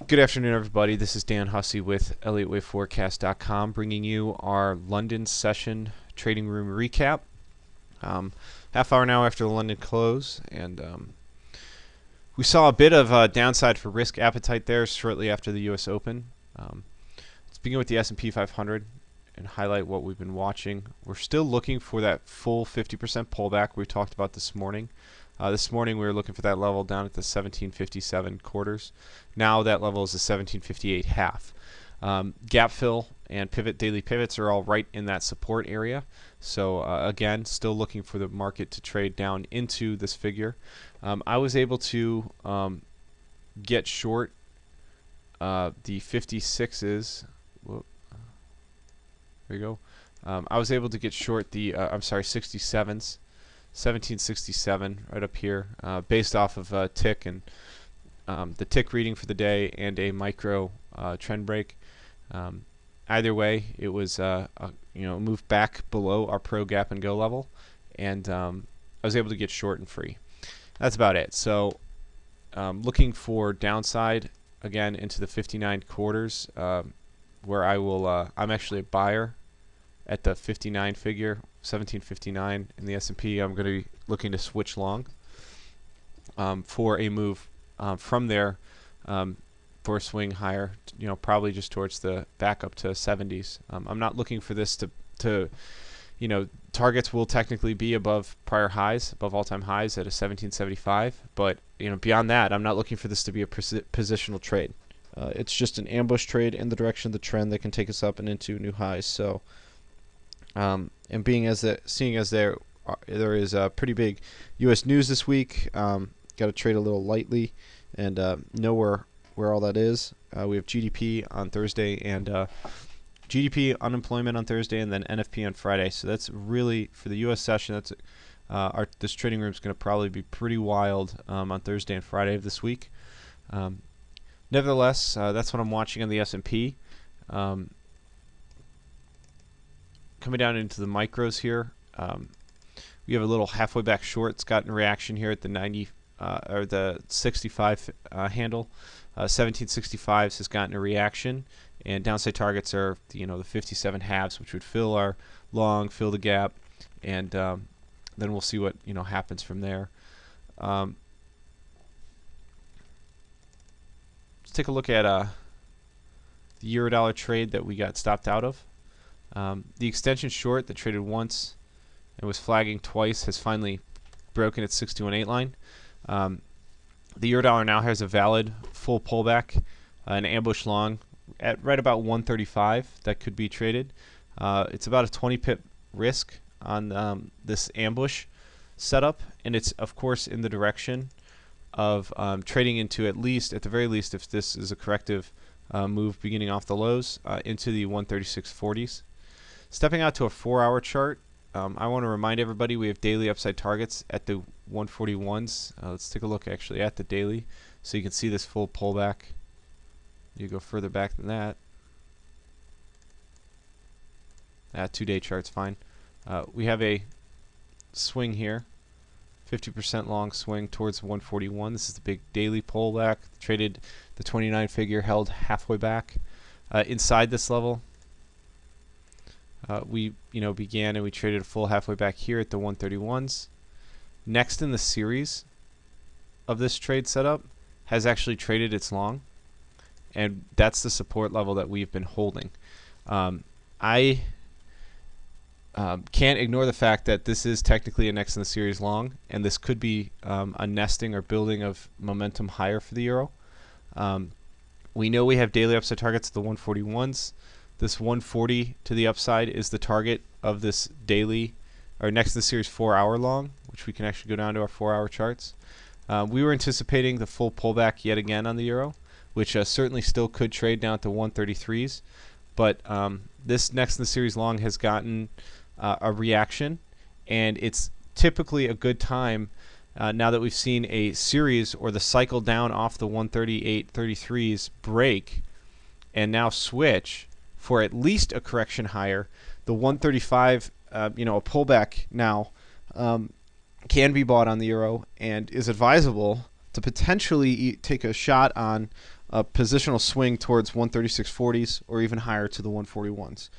Good afternoon, everybody. This is Dan Hussey with ElliottWaveForecast.com, bringing you our London session trading room recap. Half hour now after the London close, and we saw a bit of downside for risk appetite there shortly after the U.S. Open. Let's begin with the S&P 500 and highlight what we've been watching. We're still looking for that full 50% pullback we talked about this morning. This morning we were looking for that level down at the 1757 quarters. Now that level is the 1758 half. Gap fill and daily pivots are all right in that support area. So again, still looking for the market to trade down into this figure. I was able to get short the 56s. Whoop. There you go. I was able to get short the 67s. 1767 right up here, based off of tick and the tick reading for the day and a micro trend break. Either way, it was moved back below our pro gap and go level, and I was able to get short and free. That's about it. So looking for downside again into the 59 quarters, where I will. I'm actually a buyer at the 59 figure. 1759 in the S&P. I'm going to be looking to switch long for a move from there for a swing higher, probably just towards the back up to 70s. I'm not looking for this to targets will technically be above prior highs, above all-time highs at a 1775, but beyond that, I'm not looking for this to be a positional trade. It's just an ambush trade in the direction of the trend that can take us up and into new highs. So and seeing as there is a pretty big U.S. news this week, got to trade a little lightly and know where all that is. We have GDP on Thursday and GDP unemployment on Thursday, and then NFP on Friday. So that's really for the U.S. session. That's this trading room is going to probably be pretty wild on Thursday and Friday of this week. Nevertheless, that's what I'm watching on the S&P. Coming down into the micros here, we have a little halfway back short. It's gotten a reaction here at the 90 or the 65 handle. 1765s has gotten a reaction, and downside targets are the 57 halves, which would fill our long, fill the gap, and then we'll see what happens from there. Let's take a look at the euro-dollar trade that we got stopped out of. The extension short that traded once and was flagging twice has finally broken its 618 line. The euro-dollar now has a valid full pullback, an ambush long at right about 135 that could be traded. It's about a 20 pip risk on this ambush setup, and it's of course in the direction of trading into at the very least, if this is a corrective move beginning off the lows, into the 136.40s. Stepping out to a 4-hour chart, I want to remind everybody we have daily upside targets at the 141s. Let's take a look actually at the daily so you can see this full pullback. You go further back than that. That 2-day chart's fine. We have a swing here, 50% long swing towards 141. This is the big daily pullback. Traded the 29 figure, held halfway back. Inside this level, we began and we traded a full halfway back here at the 131s. Next in the series of this trade setup has actually traded its long, and that's the support level that we've been holding. I can't ignore the fact that this is technically a next in the series long, and this could be a nesting or building of momentum higher for the euro. We know we have daily upside targets at the 141s. This 140 to the upside is the target of this daily, or next to the series 4-hour long, which we can actually go down to our 4-hour charts. We were anticipating the full pullback yet again on the euro, which certainly still could trade down to 133s, but this next in the series long has gotten a reaction, and it's typically a good time now that we've seen a series or the cycle down off the 138.33s break and now switch for at least a correction higher. The 135, a pullback now can be bought on the euro and is advisable to potentially take a shot on a positional swing towards 136.40s or even higher to the 141s.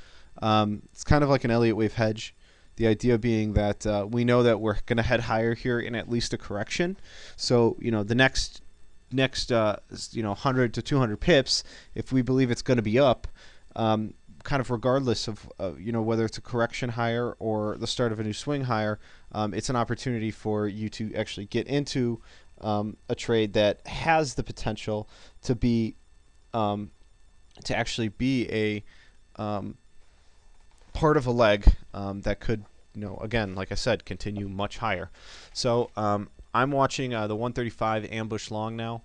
It's kind of like an Elliott wave hedge. The idea being that we know that we're going to head higher here in at least a correction. So, the next 100 to 200 pips, if we believe it's going to be up, kind of regardless of whether it's a correction higher or the start of a new swing higher, it's an opportunity for you to actually get into a trade that has the potential to be actually be a part of a leg that could, again, like I said, continue much higher. So I'm watching the 135 ambush long now.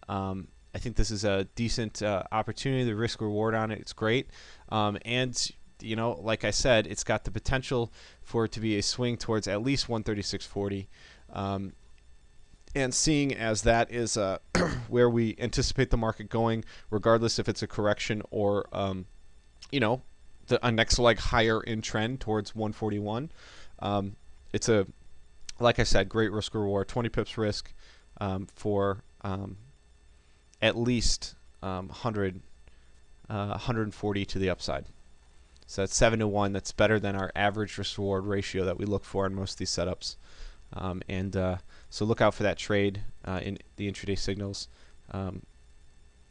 I think this is a decent opportunity. The risk reward on it, it's great. And like I said, it's got the potential for it to be a swing towards at least 136.40. And seeing as that is where we anticipate the market going, regardless if it's a correction or a next leg higher in trend towards 141, it's a, like I said, great risk reward. 20 pips risk for at least 140 to the upside. So that's 7-to-1. That's better than our average risk reward ratio that we look for in most of these setups. So look out for that trade in the intraday signals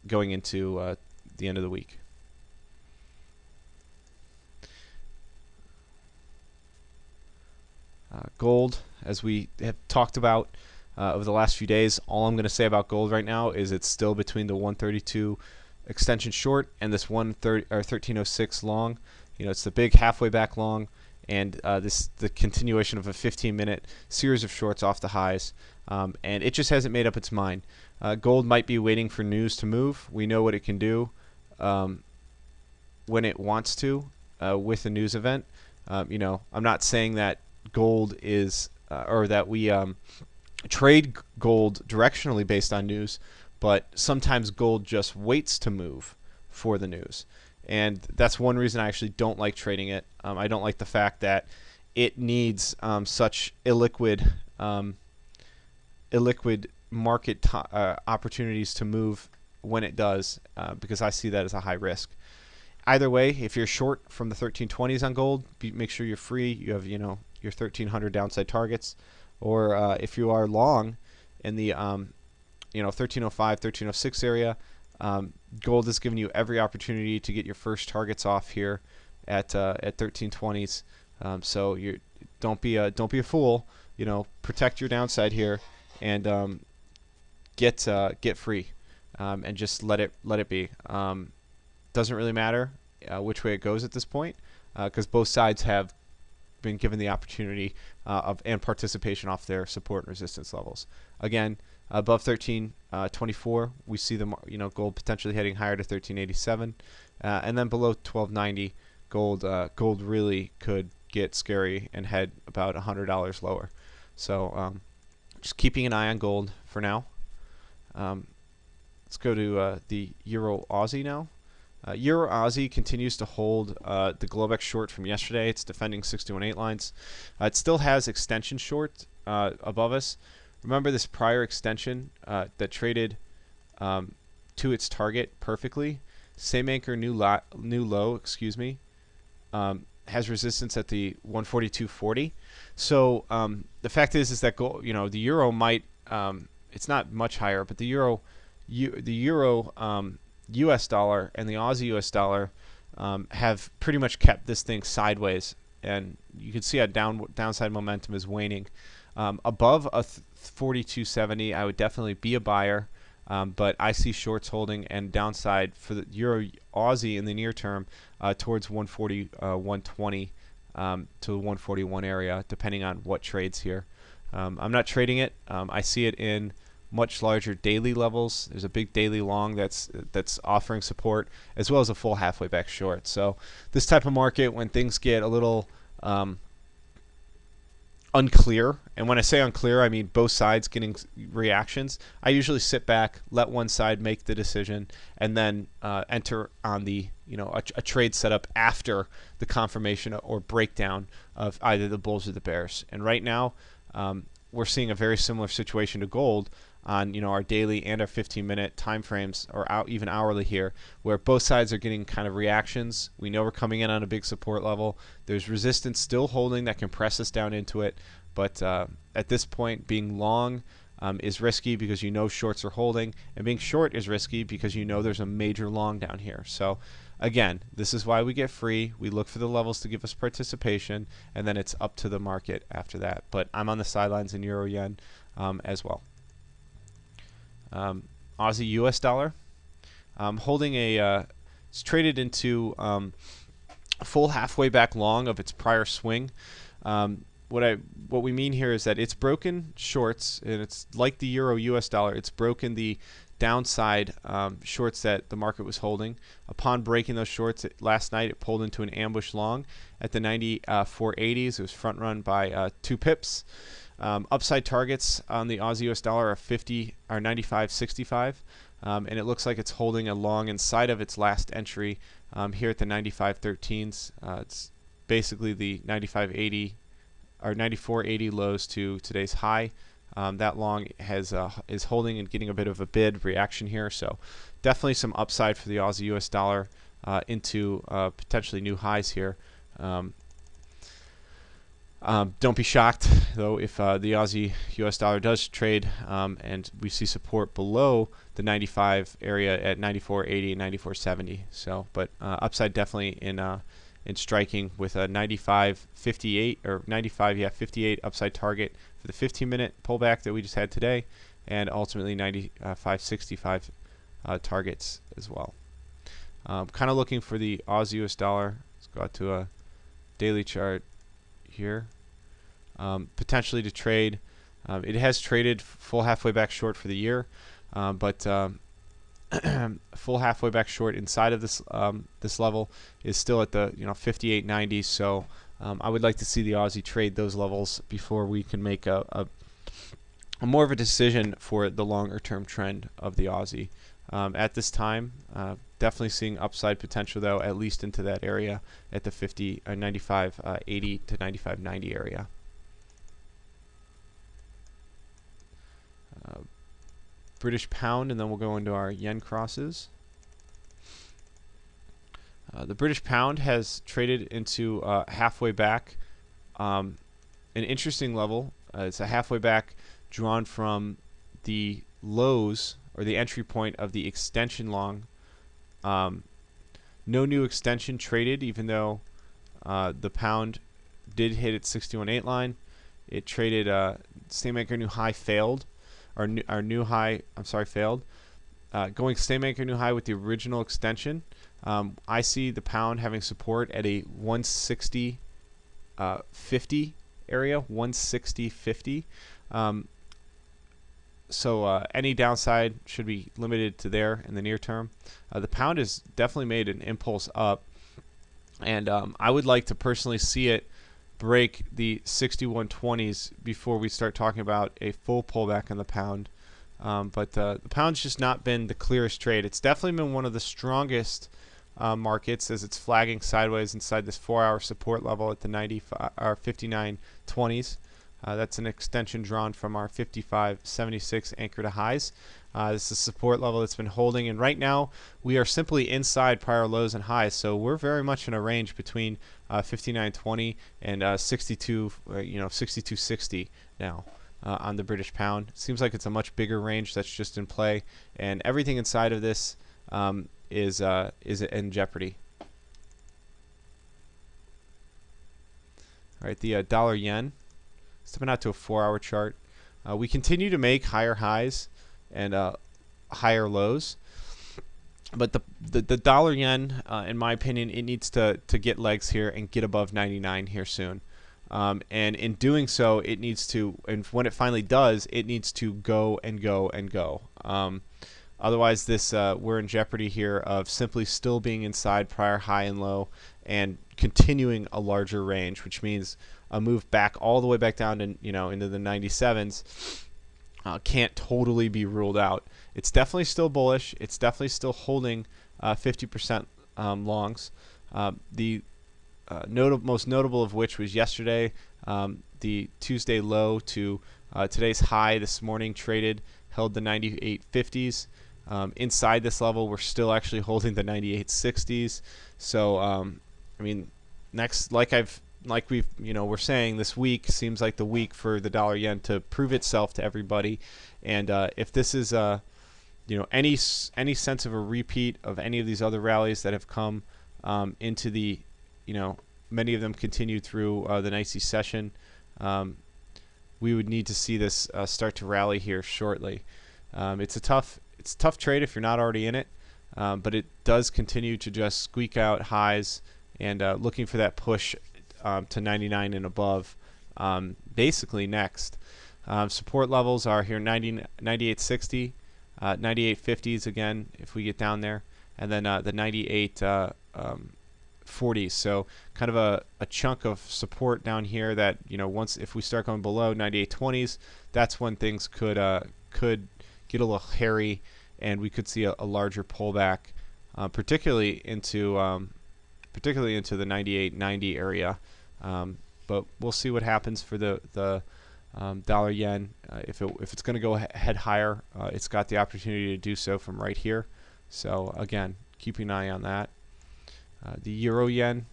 going into the end of the week. Gold, as we have talked about over the last few days, all I'm going to say about gold right now is it's still between the 132 extension short and this 1306 long. It's the big halfway back long, and the continuation of a 15-minute series of shorts off the highs, and it just hasn't made up its mind. Gold might be waiting for news to move. We know what it can do when it wants to with a news event. I'm not saying that gold is or that we trade gold directionally based on news, but sometimes gold just waits to move for the news. And that's one reason I actually don't like trading it. I don't like the fact that it needs such illiquid market opportunities to move when it does, because I see that as a high risk. Either way, if you're short from the 1320s on gold, make sure you're free. You have your 1300 downside targets, or if you are long in the 1305, 1306 area. Gold has given you every opportunity to get your first targets off here at 1320s. So you don't be a fool. Protect your downside here and get free, and just let it be. Doesn't really matter which way it goes at this point, because both sides have been given the opportunity and participation off their support and resistance levels. Again, above 1324, we see the gold potentially heading higher to 1387, and then below 1290, gold really could get scary and head about $100 lower. So just keeping an eye on gold for now. Let's go to the Euro Aussie now. Euro Aussie continues to hold the Globex short from yesterday. It's defending 6-to-18 lines. It still has extension short above us. Remember this prior extension that traded to its target perfectly. Same anchor, new low. Excuse me. Has resistance at the 142.40. So the fact is that the euro might. It's not much higher, but the euro U.S. dollar and the Aussie U.S. dollar have pretty much kept this thing sideways, and you can see how downside momentum is waning. Above a 42.70, I would definitely be a buyer, but I see shorts holding and downside for the Euro Aussie in the near term towards 140, 120 to the 141 area, depending on what trades here. I'm not trading it. I see it in much larger daily levels. There's a big daily long that's offering support, as well as a full halfway back short. So this type of market, when things get a little unclear, and when I say unclear, I mean both sides getting reactions, I usually sit back, let one side make the decision, and then enter on the a trade setup after the confirmation or breakdown of either the bulls or the bears. And right now, we're seeing a very similar situation to gold. on our daily and our 15-minute time frames, or even hourly here, where both sides are getting kind of reactions. We know we're coming in on a big support level. There's resistance still holding that can press us down into it, but at this point, being long is risky because shorts are holding, and being short is risky because there's a major long down here. So again, this is why we get free. We look for the levels to give us participation, and then it's up to the market after that. But I'm on the sidelines in Euro Yen as well. Aussie US dollar, holding it's traded into a full halfway back long of its prior swing. What we mean here is that it's broken shorts, and it's like the Euro US dollar. It's broken the downside shorts that the market was holding. Upon breaking those shorts last night, it pulled into an ambush long at the 94.80s. It was front run by 2 pips. Upside targets on the Aussie US dollar are 95.65, and it looks like it's holding a long inside of its last entry here at the 95.13s. It's basically the 95.80 or 94.80 lows to today's high. That long is holding and getting a bit of a bid reaction here, so definitely some upside for the Aussie US dollar into potentially new highs here. Don't be shocked though if the Aussie US dollar does trade and we see support below the 95 area at 94.80 and 94.70. So, but upside definitely in striking with a 95.58 or 58 upside target for the 15-minute pullback that we just had today, and ultimately 95.65 targets as well. Kind of looking for the Aussie US dollar. Let's go out to a daily chart here. Potentially to trade. It has traded full halfway back short for the year, but full halfway back short inside of this this level is still at the 58.90. So I would like to see the Aussie trade those levels before we can make a more of a decision for the longer term trend of the Aussie. At this time, definitely seeing upside potential though, at least into that area at the 95.80 to 95.90 area. British pound, and then we'll go into our yen crosses. The British pound has traded into halfway back, an interesting level. It's a halfway back drawn from the lows or the entry point of the extension long. No new extension traded, even though the pound did hit its 61.8 line. It traded same anchor new high failed. Our new high, failed. Going same anchor new high with the original extension. I see the pound having support at a 160.50 area, 160.50. So any downside should be limited to there in the near term. The pound has definitely made an impulse up, and I would like to personally see it break the 61.20s before we start talking about a full pullback on the pound. But the pound's just not been the clearest trade. It's definitely been one of the strongest markets as it's flagging sideways inside this 4-hour support level at the 59.20s. That's an extension drawn from our 55.76 anchor to highs. This is a support level that's been holding, and right now we are simply inside prior lows and highs. So we're very much in a range between 59.20 and 62.60 now on the British pound. It seems like it's a much bigger range that's just in play, and everything inside of this is in jeopardy. All right, the dollar yen. Stepping out to a 4-hour chart. We continue to make higher highs and higher lows, but the dollar yen, in my opinion, it needs to get legs here and get above 99 here soon. And in doing so, it needs to, and when it finally does, it needs to go and go and go. Otherwise, we're in jeopardy here of simply still being inside prior high and low and continuing a larger range, which means a move back all the way back down to into the 97s can't totally be ruled out. It's definitely still bullish. It's definitely still holding 50% longs. The most notable of which was yesterday. The Tuesday low to today's high this morning traded held the 98.50s. Inside this level, we're still actually holding the 98.60s. So I mean, next, we're saying, this week seems like the week for the dollar yen to prove itself to everybody. And if this is any sense of a repeat of any of these other rallies that have come into the, many of them continued through the NYSE session, we would need to see this start to rally here shortly. It's a tough trade if you're not already in it, but it does continue to just squeak out highs and looking for that push to 99 and above basically next. Support levels are here 98.60, 98.50s again if we get down there, and then the 98.40s. So kind of a chunk of support down here that, once if we start going below 98.20s, that's when things could get a little hairy, and we could see a larger pullback, particularly into the 98.90 area. But we'll see what happens for the dollar yen. If it's going to go head higher, it's got the opportunity to do so from right here. So again, keeping an eye on that. The euro yen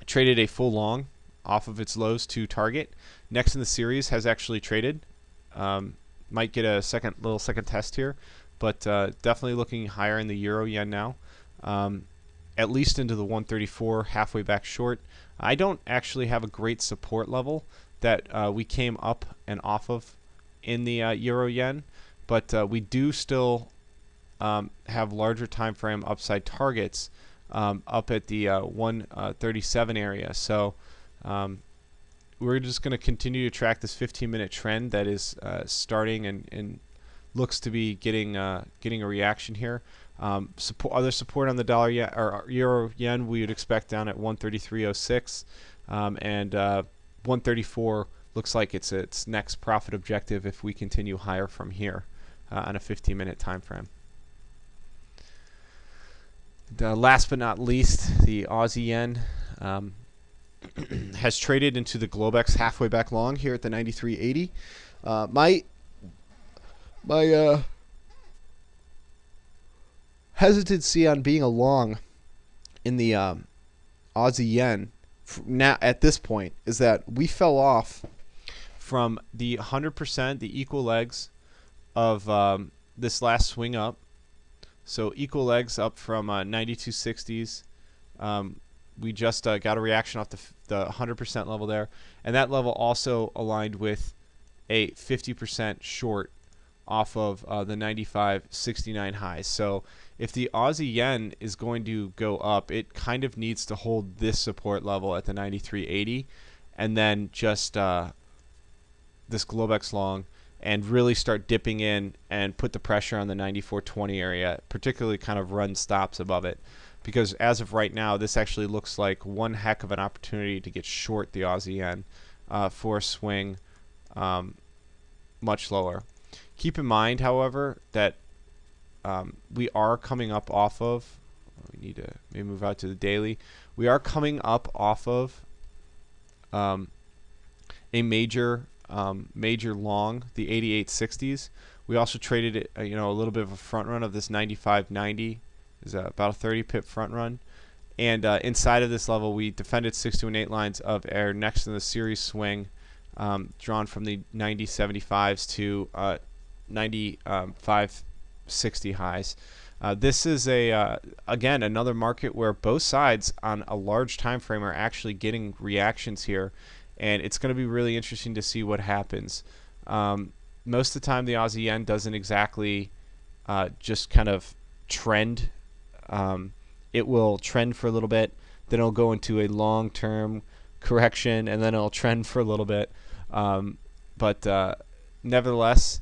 traded a full long off of its lows to target. Next in the series has actually traded. Might get a little second test here, but definitely looking higher in the euro yen now. At least into the 134, halfway back short. I don't actually have a great support level that we came up and off of in the euro yen, but we do still have larger time frame upside targets up at the 137 area. So we're just going to continue to track this 15-minute trend that is starting and looks to be getting a reaction here. Other support on the dollar yen or euro yen we would expect down at 133.06, and 134 looks like it's its next profit objective if we continue higher from here on a 15-minute time frame. Last but not least, the Aussie yen has traded into the Globex halfway back long here at the 93.80. My hesitancy on being a long in the Aussie yen now at this point is that we fell off from the 100%, the equal legs of this last swing up. So equal legs up from 92.60s. We just got a reaction off the 100% level there, and that level also aligned with a 50% short off of the 95.69 highs. So if the Aussie yen is going to go up, it kind of needs to hold this support level at the 93.80, and then just this Globex long, and really start dipping in and put the pressure on the 94.20 area, particularly kind of run stops above it. Because as of right now, this actually looks like one heck of an opportunity to get short the Aussie yen for a swing much lower. Keep in mind, however, that we are coming up off of, we need to maybe move out to the daily. We are coming up off of a major long, the 88.60s. We also traded it, a little bit of a front run of this 95.90. Is about a 30 pip front run, and inside of this level we defended 6 to 8 lines of air next in the series swing, drawn from the 90.75s to 95.60 highs. This is again another market where both sides on a large time frame are actually getting reactions here, and it's going to be really interesting to see what happens. Most of the time the Aussie yen doesn't exactly just kind of trend. It will trend for a little bit, then it'll go into a long-term correction, and then it'll trend for a little bit. But nevertheless,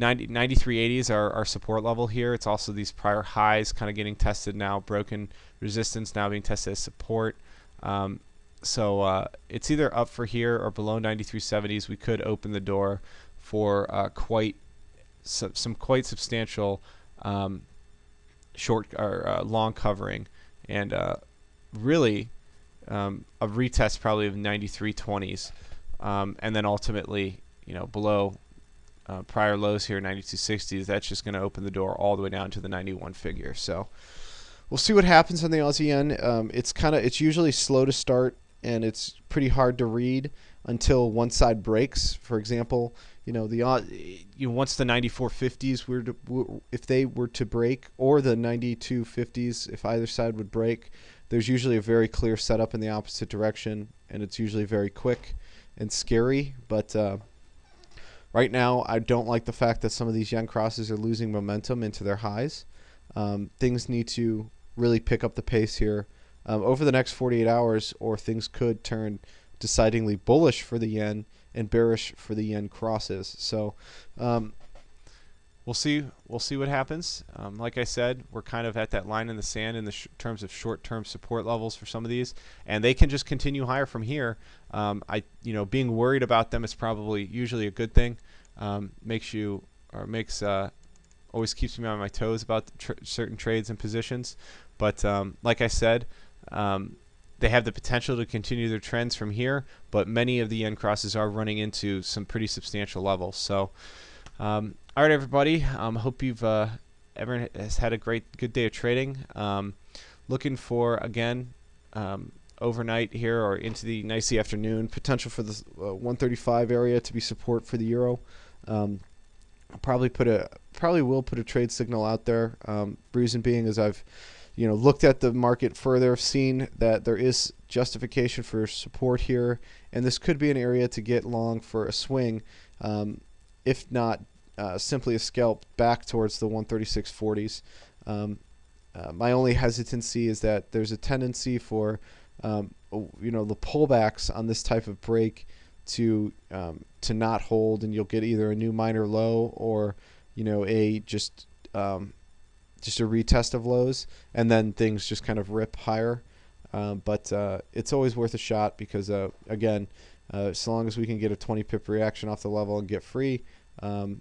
93.80s are our support level here. It's also these prior highs kind of getting tested now, broken resistance now being tested as support. So it's either up for here or below 93.70s. We could open the door for some quite substantial short or long covering, and really a retest probably of 93.20s, and then ultimately below prior lows here, 92.60s, that's just going to open the door all the way down to the 91 figure. So we'll see what happens on the Aussie yen. It's usually slow to start, and it's pretty hard to read until one side breaks. For example, once the 94.50s if they were to break, or the 92.50s, if either side would break, there's usually a very clear setup in the opposite direction, and it's usually very quick and scary. But right now, I don't like the fact that some of these yen crosses are losing momentum into their highs. Things need to really pick up the pace here over the next 48 hours, or things could turn decidedly bullish for the yen and bearish for the yen crosses. So we'll see what happens. Like I said, we're kind of at that line in the sand in the terms of short-term support levels for some of these, and they can just continue higher from here. Being worried about them is probably usually a good thing. Always keeps me on my toes about certain trades and positions. But like I said, they have the potential to continue their trends from here, but many of the yen crosses are running into some pretty substantial levels. So, all right, everybody. Hope everyone has had a good day of trading. Looking for, again, overnight here or into the nicey afternoon, potential for the 135 area to be support for the euro. Probably will put a trade signal out there. Reason being is I've looked at the market further, seen that there is justification for support here, and this could be an area to get long for a swing, if not simply a scalp back towards the 136.40s. My only hesitancy is that there's a tendency for the pullbacks on this type of break to not hold, and you'll get either a new minor low or just a retest of lows, and then things just kind of rip higher. But it's always worth a shot because again, so long as we can get a 20 pip reaction off the level and get free, that's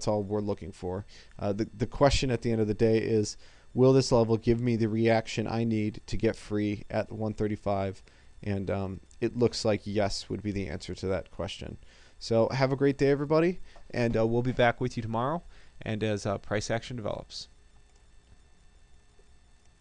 all we're looking for. The question at the end of the day is, will this level give me the reaction I need to get free at the 135? And it looks like yes would be the answer to that question. So have a great day, everybody, and we'll be back with you tomorrow and as price action develops.